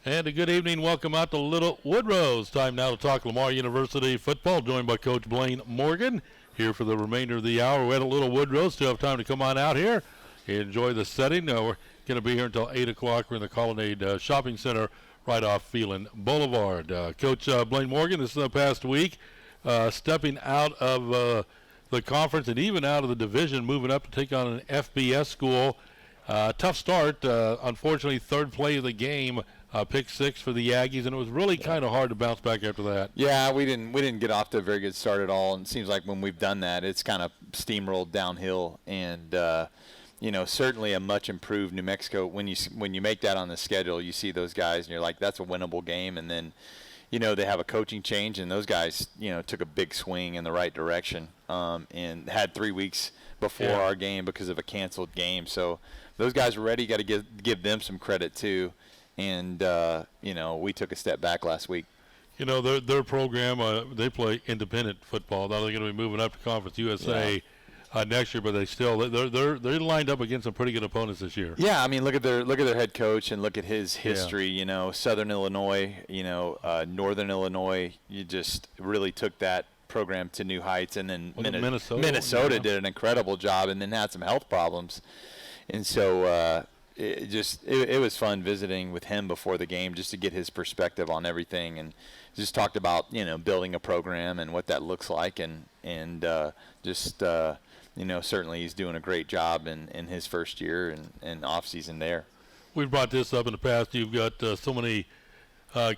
And a good evening. Welcome out to Little Woodrose. Time now to talk Lamar University football, joined by Coach Blane Morgan here for the remainder of the hour. We're at a Little Woodrose. Still have time to come on out here. Enjoy the setting. We're going to be here until 8 o'clock. We're in the Colonnade Shopping Center right off Phelan Boulevard. Coach Blane Morgan, this is the past week, stepping out of the conference and even out of the division, moving up to take on an FBS school. Tough start. Unfortunately, third play of the game. Pick six for the Aggies, and it was really kind of hard to bounce back after that. Yeah, we didn't get off to a very good start at all, and it seems like when we've done that, it's kind of steamrolled downhill. And certainly a much improved New Mexico. When you make that on the schedule, you see those guys, and you're like, that's a winnable game. And then, they have a coaching change, and those guys, took a big swing in the right direction, and had 3 weeks before our game because of a canceled game. So those guys were ready. Got to give them some credit too. And, we took a step back last week. Their program, they play independent football. Now they're going to be moving up to Conference USA next year, but they're lined up against some pretty good opponents this year. Yeah, I mean, look at their head coach and look at his history. Southern Illinois, Northern Illinois. You just really took that program to new heights, and then Minnesota did an incredible job, and then had some health problems, and so. It was fun visiting with him before the game just to get his perspective on everything, and just talked about building a program and what that looks like, and certainly he's doing a great job in his first year and off season there. We've brought this up in the past. You've got so many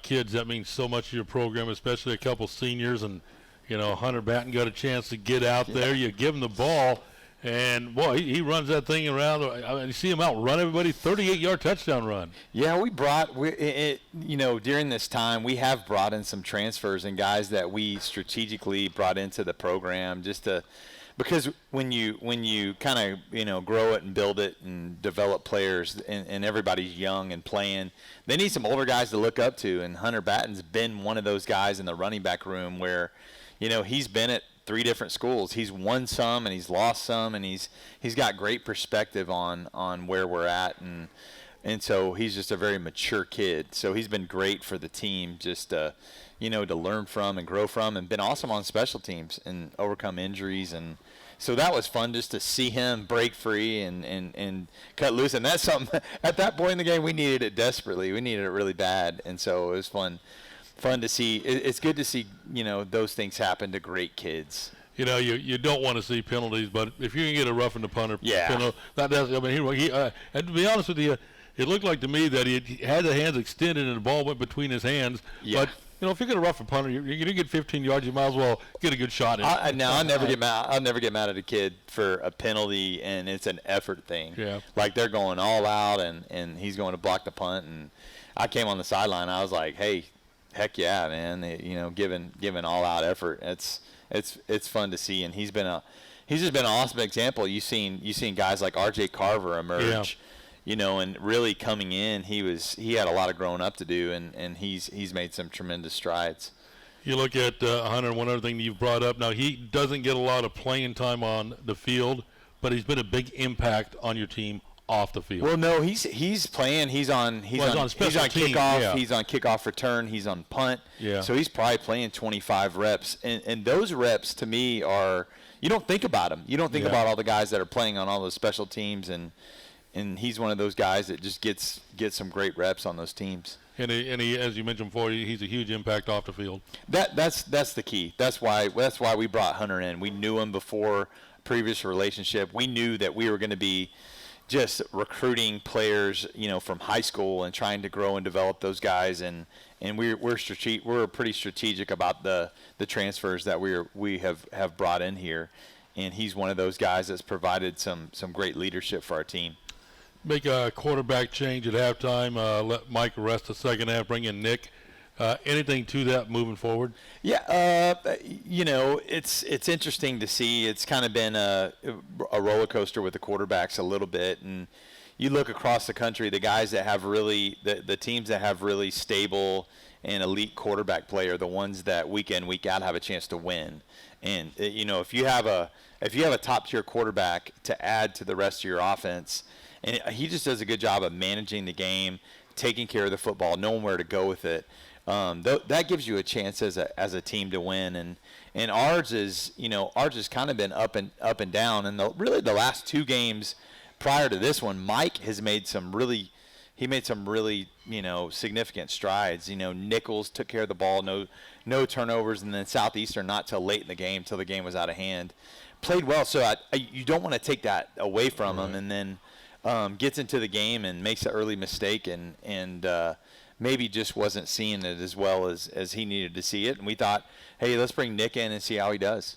kids that means so much to your program, especially a couple seniors, and Hunter Batten got a chance to get out there. You give him the ball. And, boy, he runs that thing around. You see him outrun everybody, 38-yard touchdown run. Yeah, during this time, we have brought in some transfers and guys that we strategically brought into the program because when you kind of, grow it and build it and develop players and everybody's young and playing, they need some older guys to look up to. And Hunter Batten's been one of those guys in the running back room where, he's been at 3 different schools. He's won some and he's lost some, and he's got great perspective on where we're at, and so he's just a very mature kid. So he's been great for the team just to learn from and grow from, and been awesome on special teams and overcome injuries. And so that was fun just to see him break free and cut loose. And that's something at that point in the game we needed it desperately. We needed it really bad, and so it was fun to see. It's good to see, those things happen to great kids. You don't want to see penalties, but if you can get a roughing the punter penalty, and to be honest with you, it looked like to me that he had the hands extended and the ball went between his hands. Yeah. But if you're going to rough a punter, you're going to get 15 yards. You might as well get a good shot in. I'll never get mad. I'll never get mad at a kid for a penalty, and it's an effort thing. Yeah. Like they're going all out, and he's going to block the punt, and I came on the sideline. I was like, hey. Heck yeah, man! Giving all out effort. It's fun to see, and he's just been an awesome example. You've seen guys like R.J. Carver emerge, and really coming in. He had a lot of growing up to do, and he's made some tremendous strides. You look at Hunter. One other thing you've brought up. Now he doesn't get a lot of playing time on the field, but he's been a big impact on your team off the field. Well, no, he's playing. He's on kickoff. Yeah. He's on kickoff return. He's on punt. Yeah. So he's probably playing 25 reps, and those reps to me are, you don't think about them. You don't think about all the guys that are playing on all those special teams, and he's one of those guys that just gets some great reps on those teams. And he, as you mentioned before, he's a huge impact off the field. That's the key. That's why we brought Hunter in. We knew him before previous relationship. We knew that we were going to be just recruiting players, from high school and trying to grow and develop those guys, and we're pretty strategic about the transfers that we have brought in here, and he's one of those guys that's provided some great leadership for our team. Make a quarterback change at halftime. Let Mike rest the second half. Bring in Nick. Anything to that moving forward? Yeah, it's interesting to see. It's kind of been a roller coaster with the quarterbacks a little bit, and you look across the country, the guys that have really the teams that have really stable and elite quarterback play are the ones that week in, week out have a chance to win. And if you have a top tier quarterback to add to the rest of your offense, and he just does a good job of managing the game, taking care of the football, knowing where to go with it. That gives you a chance as a team to win, and ours is kind of been up and down. And really the last 2 games prior to this one, Mike has made some really significant strides. Nichols took care of the ball, no turnovers, and then Southeastern not till late in the game, till the game was out of hand, played well. So you don't want to take that away from him, and then gets into the game and makes an early mistake and maybe just wasn't seeing it as well as he needed to see it. And we thought, hey, let's bring Nick in and see how he does.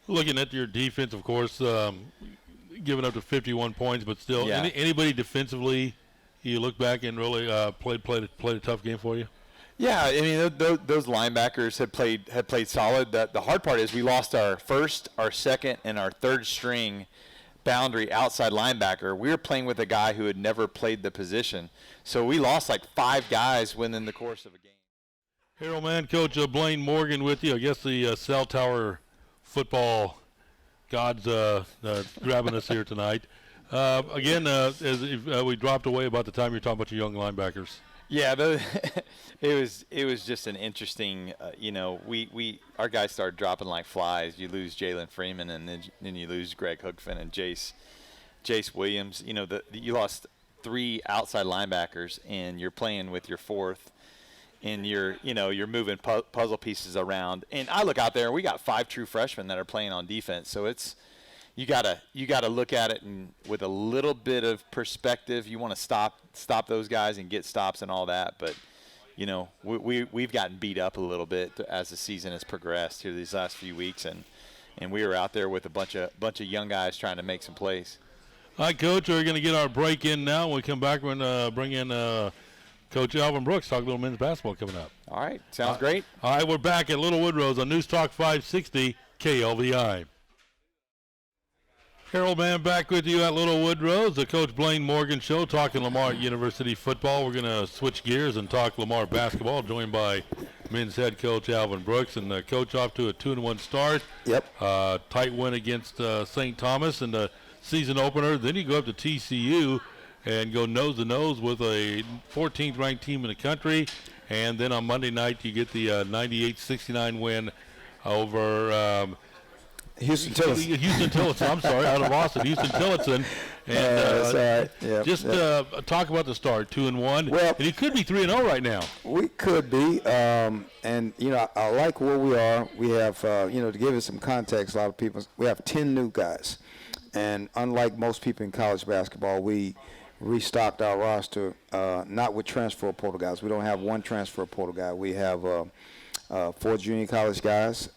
Looking at your defense, of course, giving up to 51 points, but still, anybody defensively you look back and really played a tough game for you? Yeah, I mean those linebackers had played solid. The hard part is we lost our first, our second, and our third string boundary outside linebacker. We were playing with a guy who had never played the position, so we lost like 5 guys within the course of a game. Harold Mann, Coach Blane Morgan with you. I guess the cell tower football gods grabbing us here tonight. Again, as we dropped away about the time you're talking about your young linebackers. Yeah, it was just an interesting. Our guys started dropping like flies. You lose Jalen Freeman, and then you lose Greg Hookfin and Jace Williams. You lost 3 outside linebackers, and you're playing with your 4th, and you're moving puzzle pieces around. And I look out there, and we got 5 true freshmen that are playing on defense. So it's you gotta look at it and with a little bit of perspective. You want to stop those guys and get stops and all that, but we've gotten beat up a little bit as the season has progressed here these last few weeks, and we were out there with a bunch of young guys trying to make some plays. All right, Coach, we're going to get our break in now. When we come back, we're going to bring in Coach Alvin Brooks, talk a little men's basketball coming up. All right, sounds great. All right, we're back at Little Woodrose on News Talk 560 KLVI. Harold Mann back with you at Little Woodrose, the Coach Blane Morgan Show, talking Lamar University football. We're going to switch gears and talk Lamar basketball, joined by men's head coach Alvin Brooks. And the coach off to a 2-1 start. Yep. Tight win against St. Thomas in the season opener. Then you go up to TCU and go nose-to-nose with a 14th ranked team in the country. And then on Monday night you get the 98-69 win over Houston Tillotson. I'm sorry, out of Austin. Houston Tillotson. And that's all right. Yep. Just talk about the start, 2-1. Well, and he could be 3-0 right now. We could be. And I like where we are. We have, to give it some context, a lot of people, we have 10 new guys. And unlike most people in college basketball, we restocked our roster, not with transfer portal guys. We don't have one transfer portal guy. We have 4 junior college guys.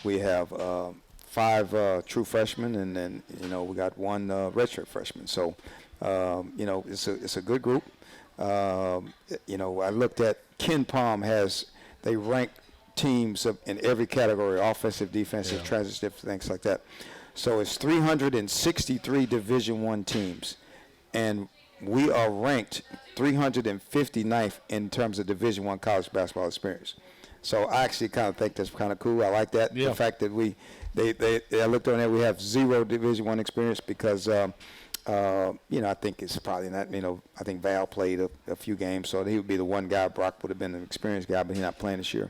We have 5 true freshmen, and then we got 1 redshirt freshman. So it's a good group. I looked at Ken Palm they rank teams in every category: offensive, defensive, transitive, things like that. So it's 363 Division I teams, and we are ranked 359th in terms of Division I college basketball experience. So I actually kind of think that's kind of cool. I like that. Yeah. The fact that I looked on there, we have 0 Division I experience because, I think it's probably not, I think Val played a few games, so he would be the one guy. Brock would have been an experienced guy, but he's not playing this year.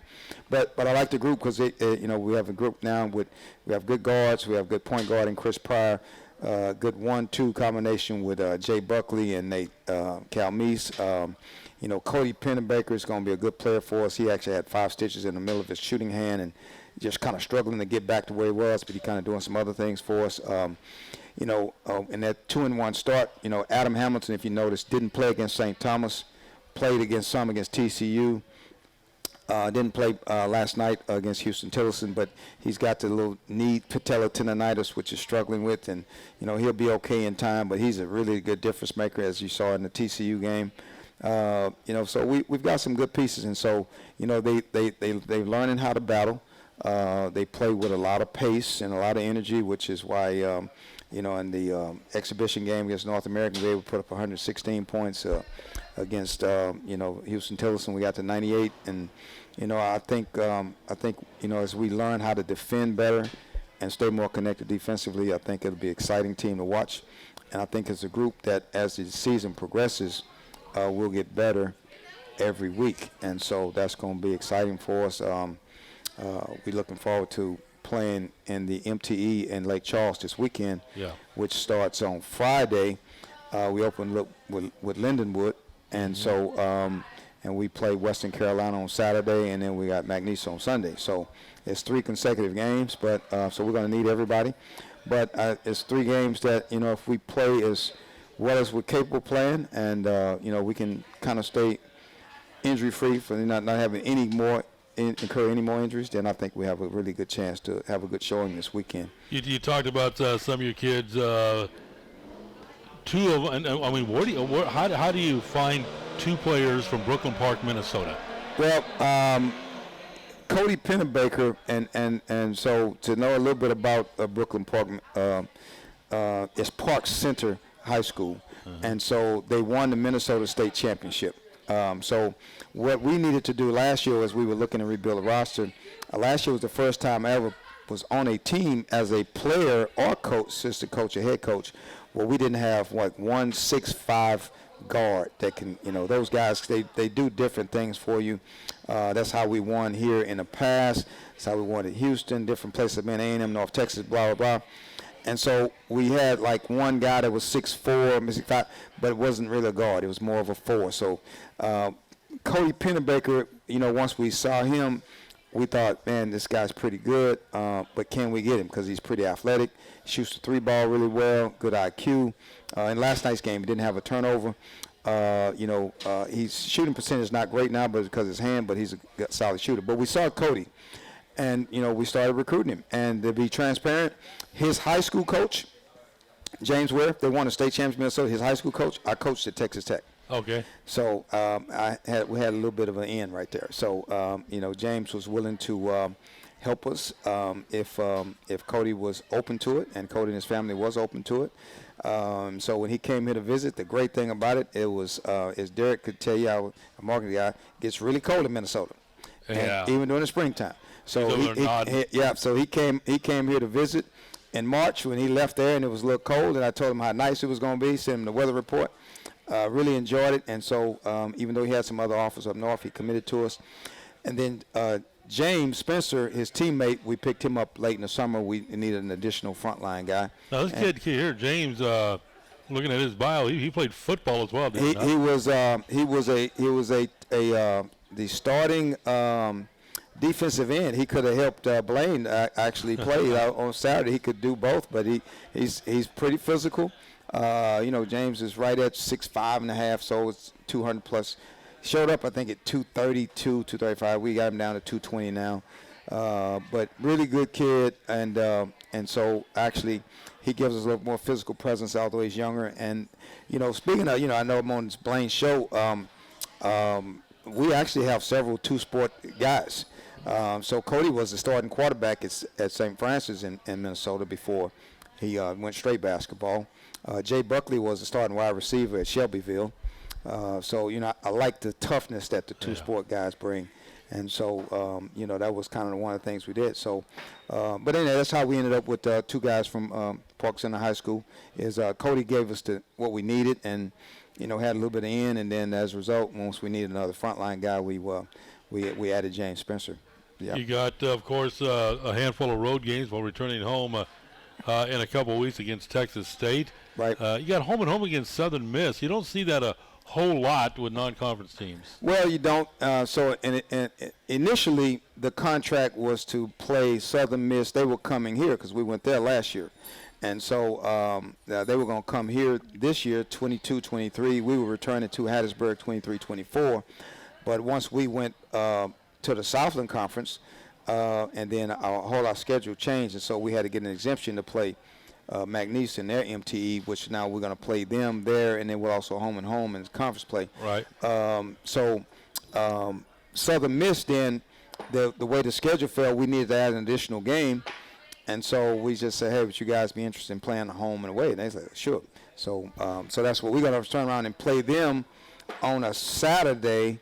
But I like the group because, we have a group now we have good guards. We have good point guard in Chris Pryor, good 1-2 combination with Jay Buckley and Nate Calmise. Cody Pennebaker is going to be a good player for us. He actually had 5 stitches in the middle of his shooting hand and just kind of struggling to get back to where he was, but he kind of doing some other things for us. In that 2-1 start, Adam Hamilton, if you notice, didn't play against St. Thomas, played against TCU. Didn't play last night against Houston Tillotson, but he's got the little knee patella tendonitis, which is struggling with, and he'll be okay in time. But he's a really good difference maker, as you saw in the TCU game. So we've got some good pieces, and so they're learning how to battle. They play with a lot of pace and a lot of energy, which is why in the exhibition game against North American, we were able to put up 116 points against Houston Tillotson. We got to 98, and I think as we learn how to defend better and stay more connected defensively, I think it'll be an exciting team to watch. And I think it's a group that, as the season progresses, we'll get better every week, and so that's going to be exciting for us. We're looking forward to playing in the MTE in Lake Charles this weekend, which starts on Friday. We open up with Lindenwood, and so and we play Western Carolina on Saturday, and then we got McNeese on Sunday. So it's 3 consecutive games, but so we're going to need everybody. But it's 3 games that, if we play as well as we're capable of playing, and we can kind of stay injury-free for not having any more incur any more injuries, then I think we have a really good chance to have a good showing this weekend. You talked about some of your kids. 2 of them. I mean, how do you find 2 players from Brooklyn Park, Minnesota? Well, Cody Pennebaker, and so to know a little bit about Brooklyn Park, it's Park Center High School, and so they won the Minnesota State Championship. So what we needed to do last year as we were looking to rebuild a roster, last year was the first time I ever was on a team as a player or coach, assistant coach or head coach, where we didn't have like 1-6-5 guard that can, those guys, they do different things for you. That's how we won here in the past. That's how we won at Houston, different places, A&M, North Texas, blah, blah, blah. And so we had like one guy that was 6'4", 6'5", but it wasn't really a guard. It was more of a 4. So Cody Pennebaker, once we saw him, we thought, man, this guy's pretty good, but can we get him? Because he's pretty athletic, shoots the 3-ball really well, good IQ. In last night's game, he didn't have a turnover. His shooting percentage is not great now, but because of his hand, but he's a solid shooter. But we saw Cody. And, we started recruiting him. And to be transparent, his high school coach, James Ware, they won a state championship in Minnesota. His high school coach, I coached at Texas Tech. Okay. So we had a little bit of an end right there. So, James was willing to help us if Cody was open to it, and Cody and his family was open to it. So when he came here to visit, the great thing about it was, as Derek could tell you, our marketing guy, gets really cold in Minnesota, and even during the springtime. So he came here to visit in March when he left there, and it was a little cold, and I told him how nice it was going to be, sent him the weather report. Really enjoyed it, and so even though he had some other offers up north, he committed to us. And then James Spencer, his teammate, we picked him up late in the summer. We needed an additional frontline guy. Now this kid here, James, looking at his bio, he played football as well. Didn't he was the starting defensive end. He could have helped Blane actually play on Saturday. He could do both, but he's pretty physical. James is right at 6'5.5", so it's 200 plus. Showed up, I think, at 232, 235. We got him down to 220 now. But really good kid, and so actually he gives us a little more physical presence, although he's younger. And speaking of, I know I'm on this Blane show. We actually have several two-sport guys. So Cody was the starting quarterback at St. Francis in Minnesota before he went straight basketball. Jay Buckley was the starting wide receiver at Shelbyville. So I like the toughness that the two-sport guys bring. And so, that was kind of one of the things we did. So, but anyway, that's how we ended up with 2 guys from Park Center High School. Is Cody gave us what we needed, and had a little bit of in, and then as a result, once we needed another frontline guy, we added James Spencer. Yeah. You got, of course, a handful of road games while returning home in a couple of weeks against Texas State. Right. You got home and home against Southern Miss. You don't see that a whole lot with non-conference teams. Well, you don't. So initially, the contract was to play Southern Miss. They were coming here because we went there last year. And so they were going to come here this year, 22-23. We were returning to Hattiesburg, 23-24. But once we went to the Southland Conference, and then our schedule changed, and so we had to get an exemption to play McNeese in their MTE, which now we're going to play them there, and then we're also home and home in conference play. Right. So Southern Miss, then the way the schedule fell, we needed to add an additional game, and so we just said, hey, would you guys be interested in playing home and away? And they said, sure. So so that's what we're going to turn around and play them on a Saturday.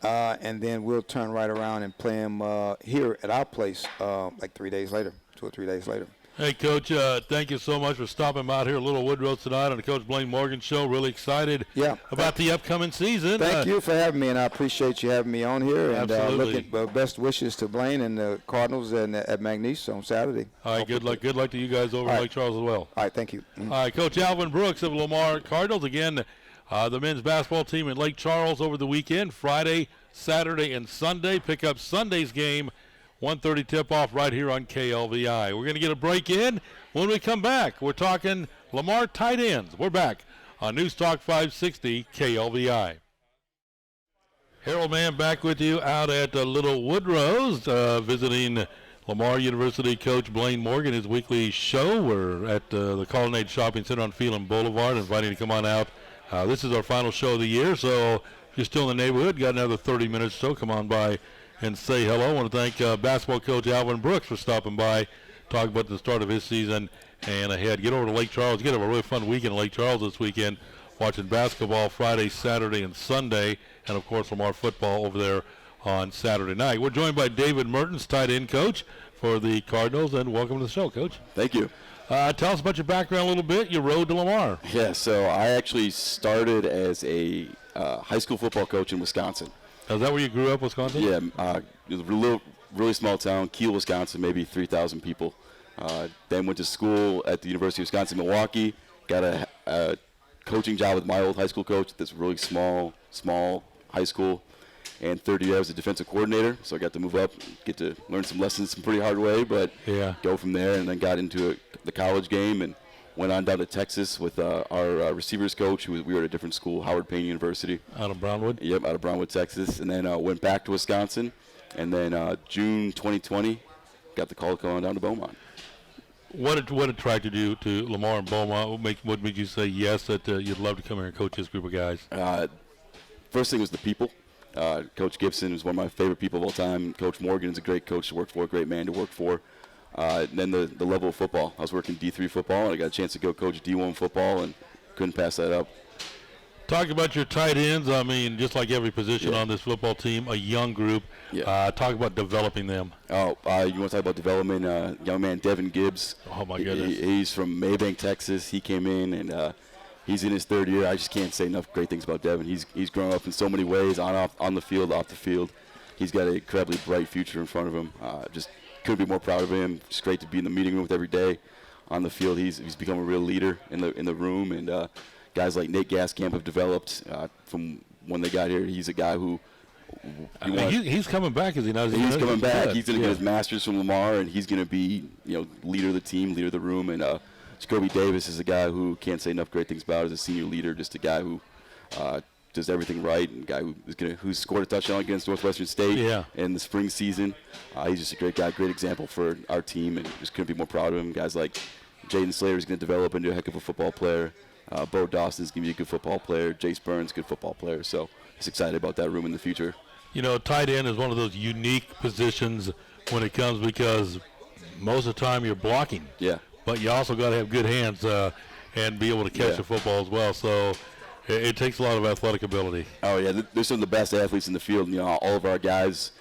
And then we'll turn right around and play them here at our place like 3 days later, 2 or 3 days later. Hey, Coach, thank you so much for stopping by here at Little Woodrow tonight on the Coach Blane Morgan Show. Really excited about the upcoming season. Thank you for having me, and I appreciate you having me on here. And absolutely. Best wishes to Blane and the Cardinals and at McNeese on Saturday. All right, good luck. Good luck to you guys over in Lake Charles as well. All right, thank you. All right, Coach Alvin Brooks of Lamar Cardinals. Again, the men's basketball team in Lake Charles over the weekend, Friday, Saturday, and Sunday. Pick up Sunday's game, 1:30 tip-off right here on KLVI. We're going to get a break in. When we come back, we're talking Lamar tight ends. We're back on News Talk 560 KLVI. Harold Mann back with you out at Little Woodrow's, visiting Lamar University coach Blane Morgan, his weekly show. We're at the Colonnade Shopping Center on Phelan Boulevard, inviting you to come on out. This is our final show of the year, so if you're still in the neighborhood, got another 30 minutes or so, come on by and say hello. I want to thank basketball coach Alvin Brooks for stopping by, talk about the start of his season and ahead. Get over to Lake Charles. Get over a really fun weekend in Lake Charles this weekend, watching basketball Friday, Saturday, and Sunday, and, of course, Lamar football over there on Saturday night. We're joined by David Mertens, tight end coach for the Cardinals, and welcome to the show, Coach. Thank you. Tell us about your background a little bit, your road to Lamar. Yeah, so I actually started as a high school football coach in Wisconsin. Is that where you grew up, Wisconsin? Yeah, it was a really small town, Kiel, Wisconsin, maybe 3,000 people. Then went to school at the University of Wisconsin-Milwaukee, got a coaching job with my old high school coach at this really small high school. And third year I was a defensive coordinator, so I got to move up, get to learn some lessons some pretty hard way, but go from there, and then got into the college game and went on down to Texas with our receivers coach, we were at a different school, Howard Payne University. Out of Brownwood? Yep, out of Brownwood, Texas. And then went back to Wisconsin. And then June 2020, got the call to come on down to Beaumont. What attracted you to Lamar and Beaumont? What made you say yes, that you'd love to come here and coach this group of guys? First thing was the people. Coach Gibson is one of my favorite people of all time. Coach Morgan is a great coach to work for, a great man to work for. Then the level of football. I was working D3 football, and I got a chance to go coach D1 football, and couldn't pass that up. Talk about your tight ends. I mean, just like every position on this football team, a young group. Talk about developing them. You want to talk about development? Young man Devin Gibbs. Oh, my goodness. He's from Maybank, Texas. He came in, and he's in his third year. I just can't say enough great things about Devin. He's grown up in so many ways, on the field, off the field. He's got an incredibly bright future in front of him. Just couldn't be more proud of him. It's great to be in the meeting room with every day. On the field, he's become a real leader in the room, and guys like Nate Gaskamp have developed from when they got here. He's a guy who he's coming back, is he not? He's coming back. He's going to get his master's from Lamar, and he's going to be leader of the team, leader of the room. And Jacoby Davis is a guy who can't say enough great things about as a senior leader. Just a guy who does everything right, and a guy who scored a touchdown against Northwestern State in the spring season. He's just a great guy, great example for our team, and just couldn't be more proud of him. Guys like Jaden Slater is going to develop into a heck of a football player. Bo Dawson is going to be a good football player. Jace Burns, good football player. So he's excited about that room in the future. Tight end is one of those unique positions when it comes, because most of the time you're blocking. Yeah. But you also got to have good hands and be able to catch the football as well. So it takes a lot of athletic ability. Oh yeah, there's some of the best athletes in the field. All of our guys,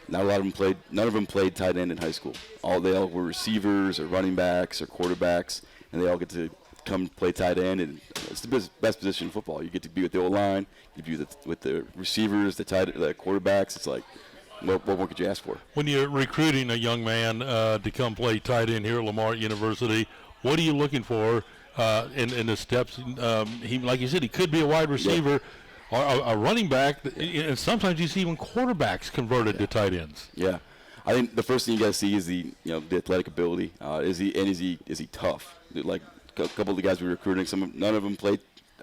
none of them played tight end in high school. They all were receivers or running backs or quarterbacks, and they all get to come play tight end, and it's the best position in football. You get to be with the O-line, you get to be with the receivers, the quarterbacks. It's like, what more could you ask for? When you're recruiting a young man to come play tight end here at Lamar University, what are you looking for in the steps? He, like you said, he could be a wide receiver or a running back, and sometimes you see even quarterbacks converted to tight ends. Yeah, I think the first thing you got to see is the athletic ability. Is he tough? Like a couple of the guys we're recruiting, none of them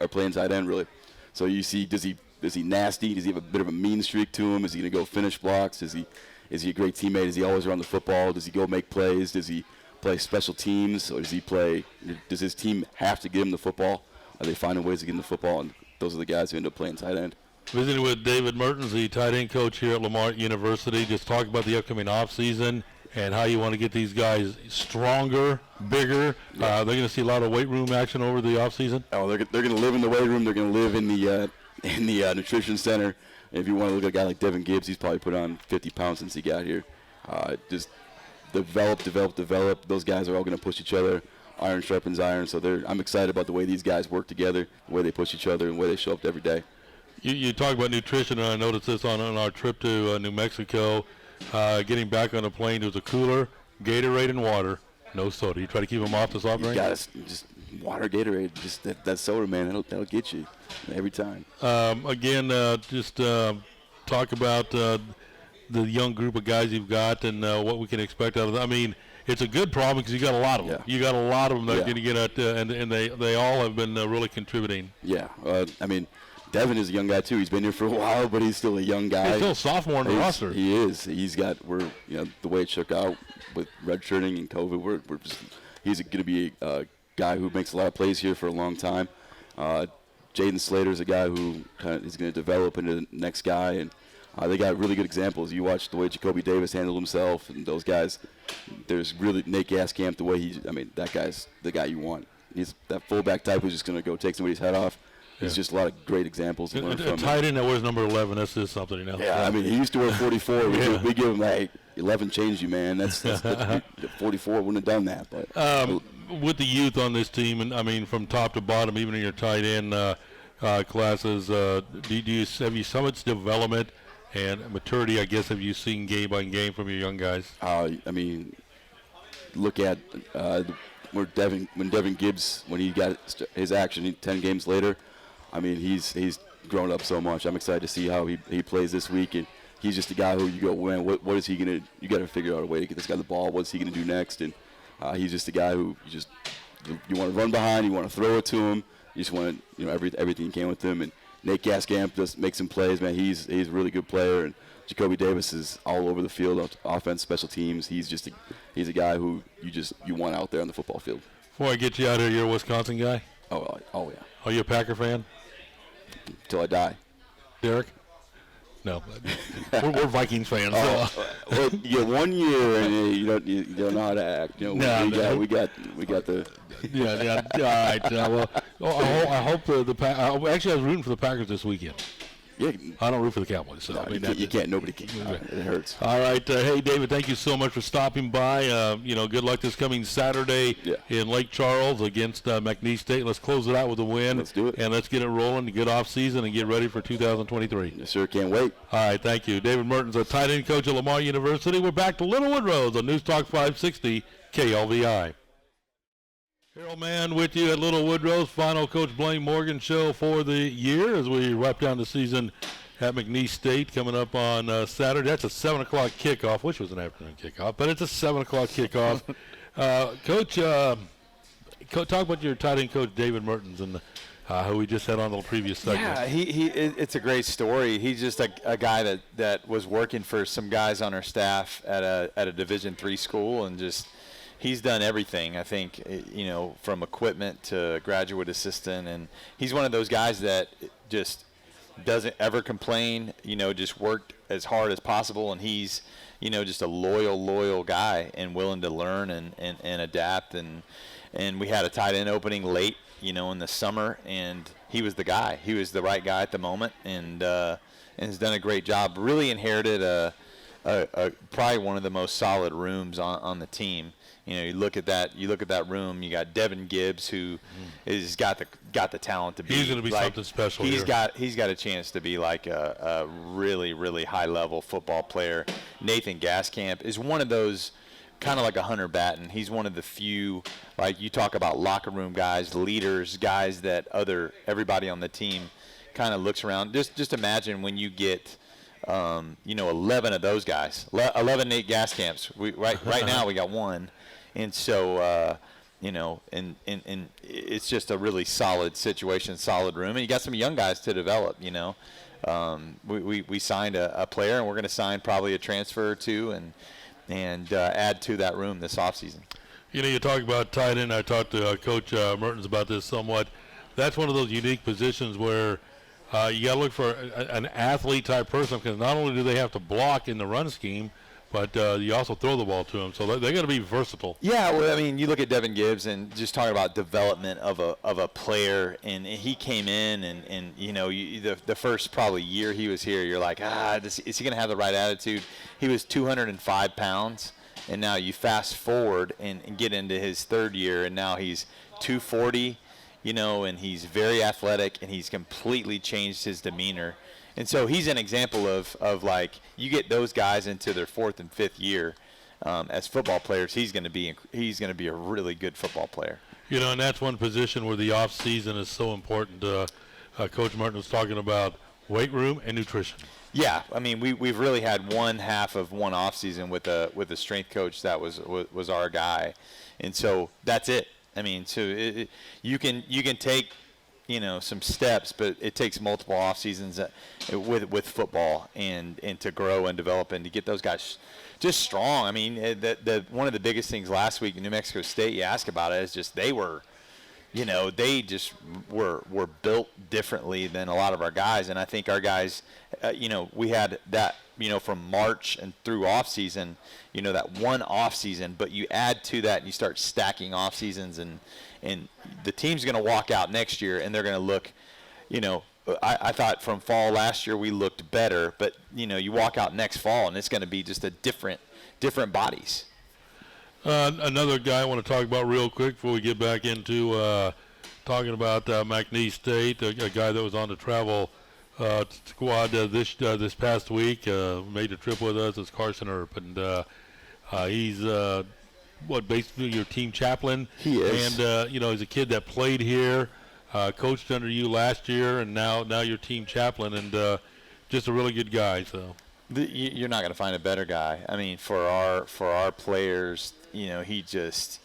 are playing tight end really. So you see, is he nasty? Does he have a bit of a mean streak to him? Is he going to go finish blocks? Is he a great teammate? Is he always around the football? Does he go make plays? Does he play special teams, or does his team have to give him the football? Are they finding ways to get him the football? And those are the guys who end up playing tight end. Visiting with David Mertens, the tight end coach here at Lamar University. Just talk about the upcoming off season and how you want to get these guys stronger, bigger. They're going to see a lot of weight room action over the off season. Oh, they're going to live in the weight room. They're going to live in the nutrition center. And if you want to look at a guy like Devin Gibbs, he's probably put on 50 pounds since he got here. Just develop. Those guys are all going to push each other. Iron sharpens iron. So I'm excited about the way these guys work together, the way they push each other, and the way they show up every day. You talk about nutrition, and I noticed this on our trip to New Mexico. Getting back on the plane, there was a cooler, Gatorade and water, no soda. You try to keep them off the soft drink? You got to just water, Gatorade. Just that soda, man, that'll get you every time. Talk about the young group of guys you've got and what we can expect out of them. I mean, it's a good problem because you got a lot of them. Yeah. You got a lot of them that are going to get at, and they all have been really contributing. Yeah, I mean, Devin is a young guy too. He's been here for a while, but he's still a young guy. He's still a sophomore in the roster. He is. The way it shook out with redshirting and COVID, he's going to be a guy who makes a lot of plays here for a long time. Jaden Slater is a guy who is going to develop into the next guy, and they got really good examples. You watch the way Jacoby Davis handled himself, and those guys. There's really Nate Gaskamp, the way that guy's the guy you want. He's that fullback type who's just going to go take somebody's head off. There's just a lot of great exambles to learn from. A tight end that wears number 11, that's just something, Yeah, I mean, he used to wear 44. We give him like 11 changed you, man. That's 44 wouldn't have done that. But with the youth on this team, and I mean, from top to bottom, even in your tight end classes, have you some of its development and maturity, I guess, have you seen game by game from your young guys? I mean, look at when Devin Gibbs, when he got his action 10 games later, I mean, he's grown up so much. I'm excited to see how he plays this week, and he's just a guy who you go, man, what is he going to – you got to figure out a way to get this guy the ball. What's he going to do next? And he's just a guy who you want to run behind, you want to throw it to him, you just want to, everything you can with him. And Nate Gaskamp just makes some plays, man. He's a really good player, and Jacoby Davis is all over the field, offense, special teams. He's a guy who you want out there on the football field. Before I get you out of here, you're a Wisconsin guy? Oh yeah. Are you a Packer fan? Until I die. Derek? No, we're Vikings fans. Well, you get 1 year and you don't know how to act. We got the. Yeah. All right. I hope actually, I was rooting for the Packers this weekend. Yeah, I don't root for the Cowboys, so no, you can't. Nobody can. It hurts. All right, hey David, thank you so much for stopping by. Good luck this coming Saturday in Lake Charles against McNeese State. Let's close it out with a win. Let's do it, and let's get it rolling. Get off season and get ready for 2023. Yes, sir. Can't wait. All right, thank you, David Mertens, a tight end coach at Lamar University. We're back to Little Woodrose on News Talk 560 KLVI. Harold Mann with you at Little Woodrose, final Coach Blane Morgan show for the year as we wrap down the season at McNeese State coming up on Saturday. That's a 7 o'clock kickoff, which was an afternoon kickoff, but it's a 7 o'clock kickoff. Coach, talk about your tight end coach, David Mertens, and who we just had on the previous segment. Yeah, it's a great story. He's just a guy that was working for some guys on our staff at a Division III school, and just – he's done everything, I think, from equipment to graduate assistant. And he's one of those guys that just doesn't ever complain, just worked as hard as possible. And he's, just a loyal guy and willing to learn and adapt. And we had a tight end opening late, in the summer, and he was the guy. He was the right guy at the moment, and has done a great job. Really inherited probably one of the most solid rooms on the team. You look at that room. You got Devin Gibbs, who is got the talent to be. He's going to be something special. He's got a chance to be like a really high level football player. Nathan Gaskamp is one of those, kind of like a Hunter Batten. He's one of the few, like you talk about locker room guys, leaders, guys that everybody on the team kind of looks around. Just imagine when you get 11 of those guys, 11 Nate Gaskamps. Right now we got one. And so, and it's just a really solid situation, solid room. And you got some young guys to develop, We signed a player, and we're going to sign probably a transfer or two and add to that room this offseason. You talk about tight end. I talked to Coach Mertens about this somewhat. That's one of those unique positions where you got to look for an athlete-type person, because not only do they have to block in the run scheme, but you also throw the ball to them, so they're going to be versatile. Yeah, well, I mean, you look at Devin Gibbs and just talking about development of a player, and he came in, and the first probably year he was here, you're like, is he going to have the right attitude? He was 205 pounds, And now you fast forward and get into his third year, and now he's 240, and he's very athletic, and he's completely changed his demeanor. And so he's an example of like, you get those guys into their fourth and fifth year as football players, he's going to be a really good football player. And that's one position where the off season is so important. Coach Martin was talking about weight room and nutrition. Yeah, I mean, we've really had one half of one off season with a strength coach that was our guy, and so that's it. I mean, so you can take some steps, but it takes multiple off seasons with football and to grow and develop and to get those guys just strong. I mean, one of the biggest things last week in New Mexico State, you ask about it, is just they just were built differently than a lot of our guys. And I think our guys, we had that, from March and through off season, that one off season, but you add to that and you start stacking off seasons, and the team's going to walk out next year and they're going to look, I thought from fall last year we looked better, but you walk out next fall and it's going to be just a different bodies. Another guy I want to talk about real quick before we get back into talking about McNeese State, a guy that was on the travel squad this past week, made a trip with us, is Carson Earp, and he's basically your team chaplain. He is, and he's a kid that played here, coached under you last year, and now your team chaplain, and just a really good guy. So you're not going to find a better guy. I mean, for our players, he just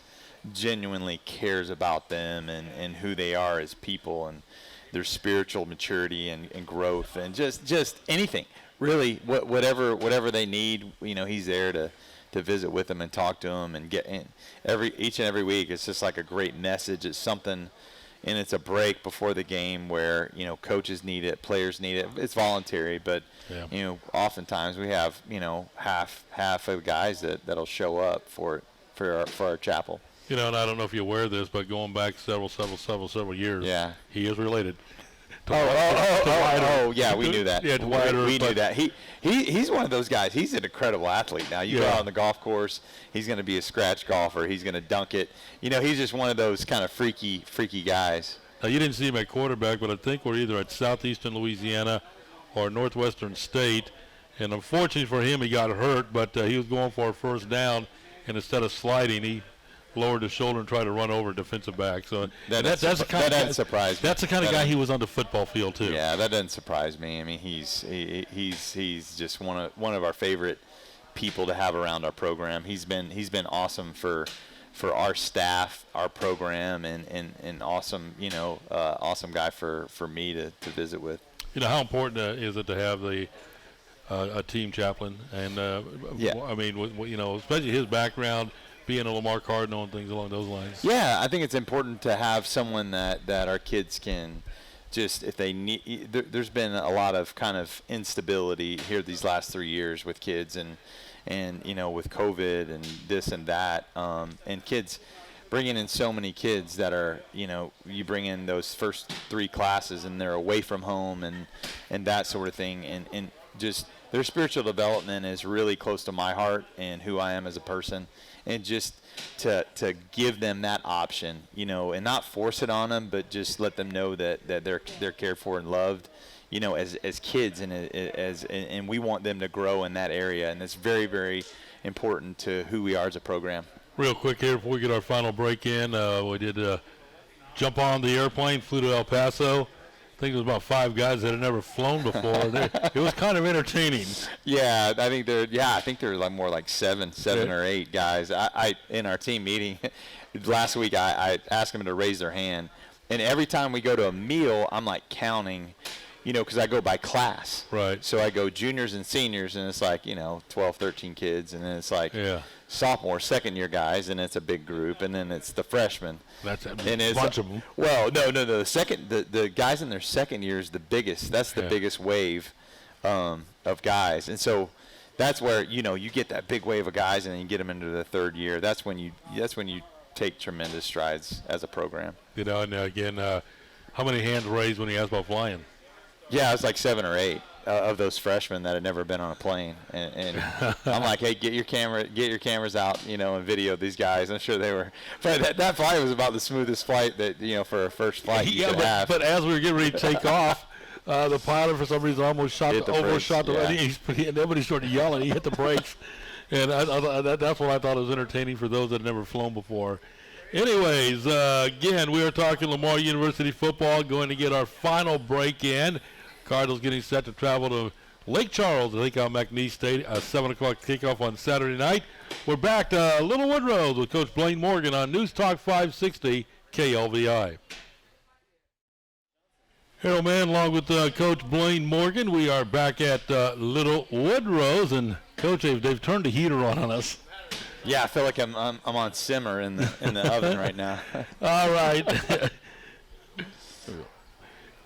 genuinely cares about them and who they are as people and their spiritual maturity and growth and just anything really, whatever they need. He's there to visit with them and talk to them and get in each and every week. It's just like a great message. It's something, and it's a break before the game where coaches need it, players need it. It's voluntary, but oftentimes we have half of the guys that'll show up for our chapel. And I don't know if you're aware of this, but going back several years, he is related. Yeah, we knew that. Yeah, we knew that. He's one of those guys. He's an incredible athlete. Now you go out on the golf course, he's going to be a scratch golfer. He's going to dunk it. He's just one of those kind of freaky guys. Now you didn't see him at quarterback, but I think we're either at Southeastern Louisiana or Northwestern State. And unfortunately for him, he got hurt, but he was going for a first down, and instead of sliding, he lowered his shoulder and tried to run over a defensive back. So that's the kind doesn't surprise me. That's the kind of guy he was on the football field too. Yeah, that doesn't surprise me. I mean, he's just one of our favorite people to have around our program. He's been awesome for our staff, our program, and awesome awesome guy for me to visit with. How important is it to have a team chaplain? And I mean, especially his background, being a Lamar Cardinal and things along those lines. Yeah, I think it's important to have someone that our kids can just, if they need. There's been a lot of kind of instability here these last 3 years with kids and with COVID and this and that, and kids bringing in so many kids that are you bring in those first 3 classes and they're away from home and that sort of thing, and just their spiritual development is really close to my heart and who I am as a person. And just to give them that option, and not force it on them, but just let them know that they're cared for and loved, as kids, and we want them to grow in that area, and it's very, very important to who we are as a program. Real quick here before we get our final break in, we did jump on the airplane, flew to El Paso. I think it was about 5 guys that had never flown before. It was kind of entertaining. Yeah, I think there were more like seven or 8 guys. I in our team meeting last week, I asked them to raise their hand, and every time we go to a meal, I'm like counting, because I go by class. Right. So I go juniors and seniors, and it's like 12, 13 kids, and then it's like sophomore, second year guys, and it's a big group, and then it's the freshmen. That's a bunch of them. Well, no. The guys in their second year is the biggest. That's the biggest wave of guys, and so that's where you get that big wave of guys, and then you get them into the third year. That's when you take tremendous strides as a program. And again, how many hands raised when he asked about flying? Yeah, it's like 7 or 8. of those freshmen that had never been on a plane, and I'm like, hey, get your cameras out, and video these guys. I'm sure they were. But that flight was about the smoothest flight that for a first flight you could have. But as we were getting ready to take off, the pilot for some reason almost overshot the radio, and everybody started yelling. He hit the brakes, and that's what I thought was entertaining for those that had never flown before. Anyways, again, we are talking Lamar University football, going to get our final break in. Cardinals getting set to travel to Lake Charles to take on McNeese State, a 7 o'clock kickoff on Saturday night. We're back to Little Woodrose with Coach Blane Morgan on News Talk 560 KLVI. Harold Mann along with Coach Blane Morgan. We are back at Little Woodrose, and Coach, they've turned the heater on us. Yeah, I feel like I'm on simmer in the oven right now. All right.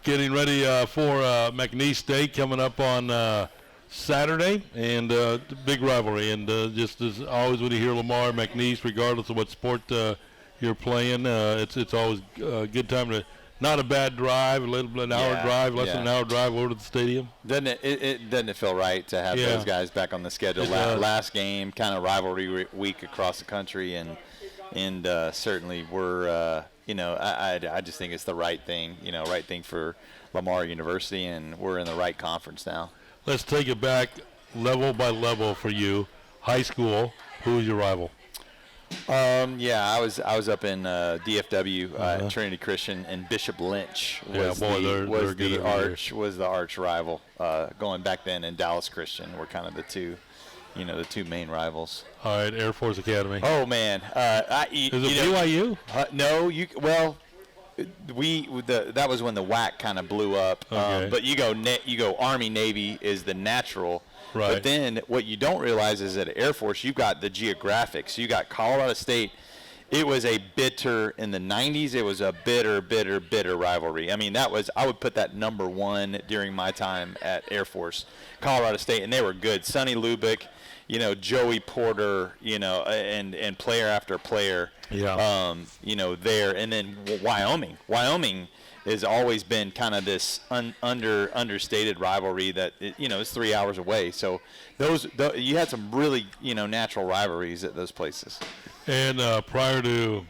Getting ready for McNeese State coming up on Saturday, and big rivalry. And just as always, when you hear Lamar, McNeese, regardless of what sport you're playing, it's always a good time to. Not a bad drive, a little bit an hour drive, less than an hour drive over to the stadium. Doesn't it feel right to have those guys back on the schedule? Last game, kind of rivalry week across the country, and certainly we're I just think it's the right thing, right thing for Lamar University, and we're in the right conference now. Let's take it back level by level for you. High school, who's your rival? I was up in DFW, Trinity Christian, and Bishop Lynch was the arch rival. Going back then, in Dallas Christian were kind of the two main rivals. All right, Air Force Academy. Oh man, is it BYU? No, that was when the WAC kind of blew up. Okay. But you go Army Navy is the natural. Right. But then what you don't realize is that at Air Force, you've got the geographics. You got Colorado State. It was a bitter, in the 90s, it was a bitter rivalry. I mean, I would put that number one during my time at Air Force, Colorado State, and they were good. Sonny Lubick, Joey Porter, and player after player, there. And then Wyoming. Wyoming has always been kind of this understated rivalry that is 3 hours away. So you had some really natural rivalries at those places. And prior to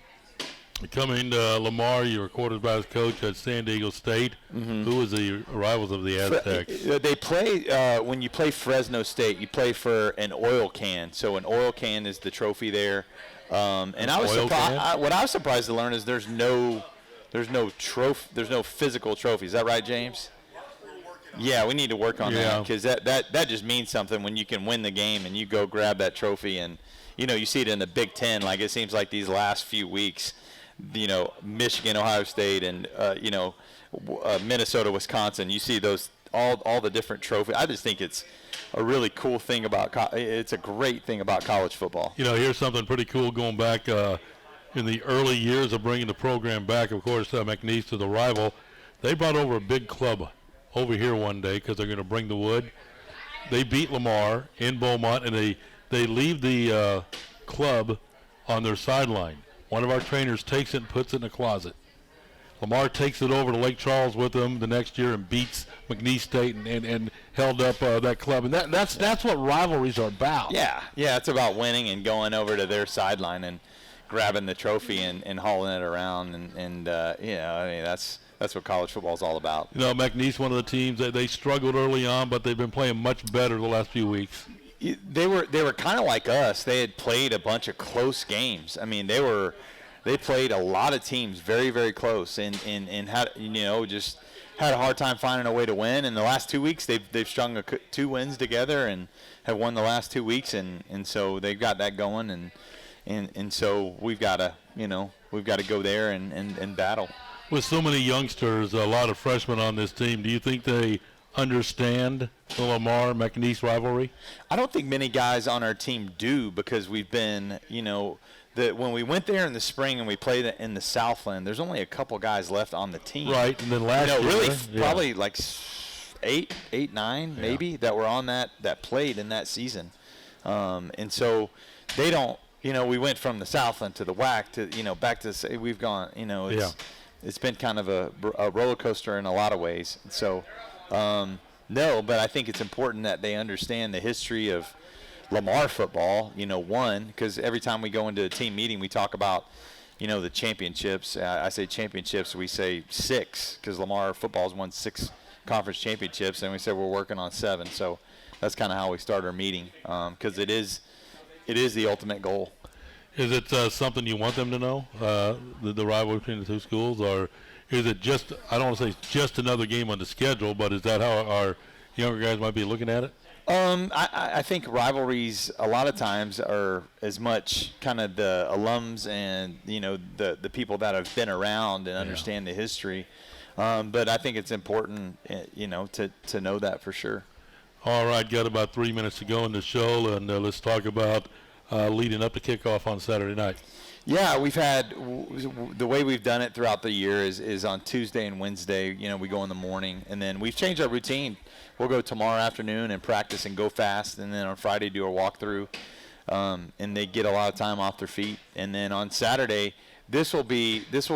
coming to Lamar, you were quarterback coach at San Diego State. Mm-hmm. Who was the rivals of the Aztecs? They play when you play Fresno State, you play for an oil can. So an oil can is the trophy there. And I was surprised. What I was surprised to learn is there's no physical trophy. Is that right, James? Yeah, we need to work on that, because that just means something when you can win the game and you go grab that trophy. And you see it in the Big Ten. Like, it seems like these last few weeks, Michigan, Ohio State, and Minnesota, Wisconsin. You see those all the different trophies. I just think it's a really cool thing it's a great thing about college football. Here's something pretty cool going back. In the early years of bringing the program back, of course, McNeese to the rival, they brought over a big club over here one day because they're going to bring the wood. They beat Lamar in Beaumont, and they leave the club on their sideline. One of our trainers takes it and puts it in a closet. Lamar takes it over to Lake Charles with them the next year and beats McNeese State and held up that club. And that's what rivalries are about. Yeah, it's about winning and going over to their sideline and grabbing the trophy and hauling it around, and that's what college football is all about. McNeese, one of the teams that they struggled early on, but they've been playing much better the last few weeks. They were kind of like us. They had played a bunch of close games. I mean, they played a lot of teams very, very close, and had just had a hard time finding a way to win. In the last 2 weeks, they've strung 2 wins together and have won the last 2 weeks, and so they've got that going, and so we've got to go there and battle. With so many youngsters, a lot of freshmen on this team, do you think they understand the Lamar McNeese rivalry? I don't think many guys on our team do, because we've been, when we went there in the spring and we played in the Southland, there's only a couple guys left on the team. Right, and then last year, really, probably like 8, 9 maybe that were on that played in that season, and so they don't. We went from the Southland to the WAC to back to we've gone. It's been kind of a roller coaster in a lot of ways. So No, but I think it's important that they understand the history of Lamar football, because every time we go into a team meeting, we talk about, the championships. I say championships, we say 6, because Lamar football's won 6 conference championships, and we said we're working on 7. So that's kind of how we start our meeting, because it is the ultimate goal. Is it something you want them to know, the rivalry between the two schools, or is it just, I don't want to say it's just another game on the schedule, but is that how our younger guys might be looking at it? I think rivalries a lot of times are as much kind of the alums and, the people that have been around and understand the history. But I think it's important, to know that for sure. All right, got about 3 minutes to go in the show, and let's talk about leading up to kickoff on Saturday night. Yeah, we've had the way we've done it throughout the year is on Tuesday and Wednesday. We go in the morning, and then we've changed our routine. We'll go tomorrow afternoon and practice and go fast, and then on Friday do a walkthrough, and they get a lot of time off their feet. And then on Saturday, this will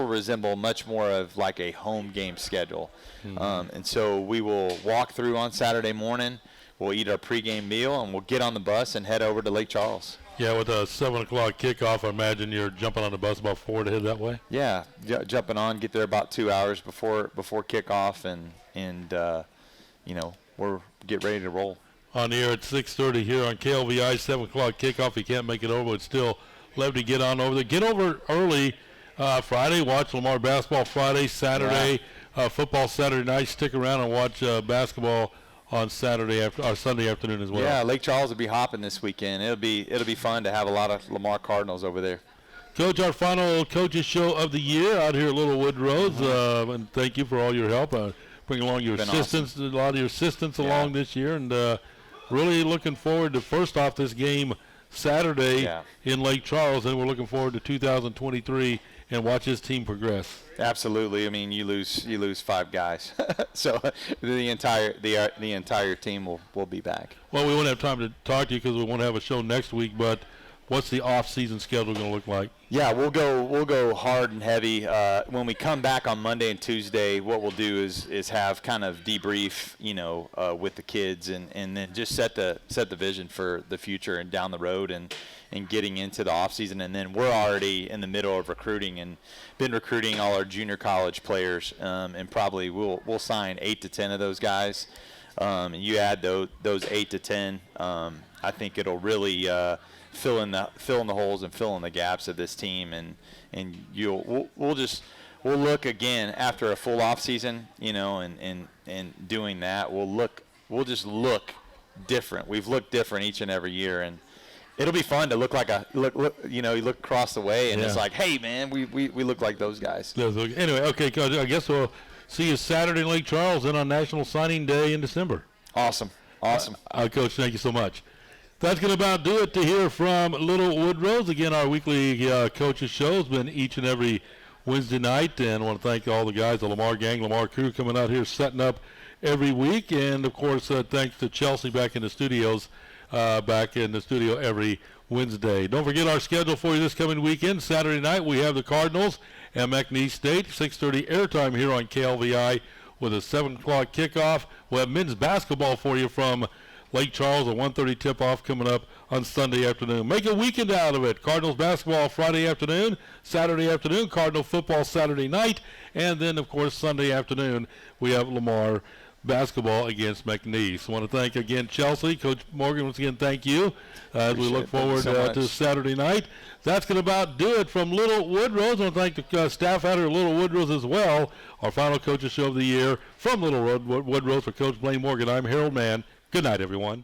resemble much more of like a home game schedule. Mm-hmm. And so we will walk through on Saturday morning. We'll eat our pregame meal, and we'll get on the bus and head over to Lake Charles. Yeah, with a 7 o'clock kickoff, I imagine you're jumping on the bus about 4 to head that way? Yeah, jumping on, get there about 2 hours before kickoff, and we're get ready to roll. On the air at 6:30 here on KLVI, 7 o'clock kickoff. You can't make it over, but still love to get on over there. Get over early Friday, watch Lamar basketball Friday, Saturday, football Saturday night. Stick around and watch basketball on Sunday afternoon as well. Yeah, Lake Charles will be hopping this weekend. It'll be fun to have a lot of Lamar Cardinals over there. Coach, our final coaches show of the year out here at Little Woodrose, and thank you for all your help. Bring along your assistants, awesome. A lot of your assistants along this year, and really looking forward to first off this game Saturday in Lake Charles, and we're looking forward to 2023 and watch his team progress. Absolutely. I mean, you lose 5 guys, so the entire team will be back. Well, we won't have time to talk to you because we won't have a show next week, but what's the off-season schedule going to look like? Yeah, we'll go hard and heavy. When we come back on Monday and Tuesday, what we'll do is have kind of debrief, with the kids, and then just set the vision for the future and down the road and getting into the off season. And then we're already in the middle of recruiting and been recruiting all our junior college players, and probably we'll sign 8 to 10 of those guys. And you add those 8 to 10, I think it'll really fill in the holes and fill in the gaps of this team, and we'll look again after a full off season, and doing that we'll just look different. We've looked different each and every year, and it'll be fun to look like you look across the way and it's like, hey man, we look like those guys. Anyway, okay, Coach, I guess we'll see you Saturday in Lake Charles and on National Signing Day in December. Awesome. Coach, thank you so much. That's going to about do it to hear from Little Woodrose. Again, our weekly coaches show has been each and every Wednesday night, and I want to thank all the guys, the Lamar gang, Lamar crew coming out here setting up every week, and of course thanks to Chelsea back in the studio every Wednesday. Don't forget our schedule for you this coming weekend. Saturday night we have the Cardinals and McNeese State, 6:30 airtime here on KLVI with a 7 o'clock kickoff. We'll have men's basketball for you from Lake Charles, a 1:30 tip-off coming up on Sunday afternoon. Make a weekend out of it. Cardinals basketball Friday afternoon, Saturday afternoon, Cardinal football Saturday night, and then, of course, Sunday afternoon we have Lamar basketball against McNeese. I want to thank again Chelsea. Coach Morgan, once again, thank you. As we look forward to Saturday night. That's going to about do it from Little Woodrose. I want to thank the staff out here at Little Woodrose as well. Our final coaches show of the year from Little Woodrose for Coach Blane Morgan. I'm Harold Mann. Good night, everyone.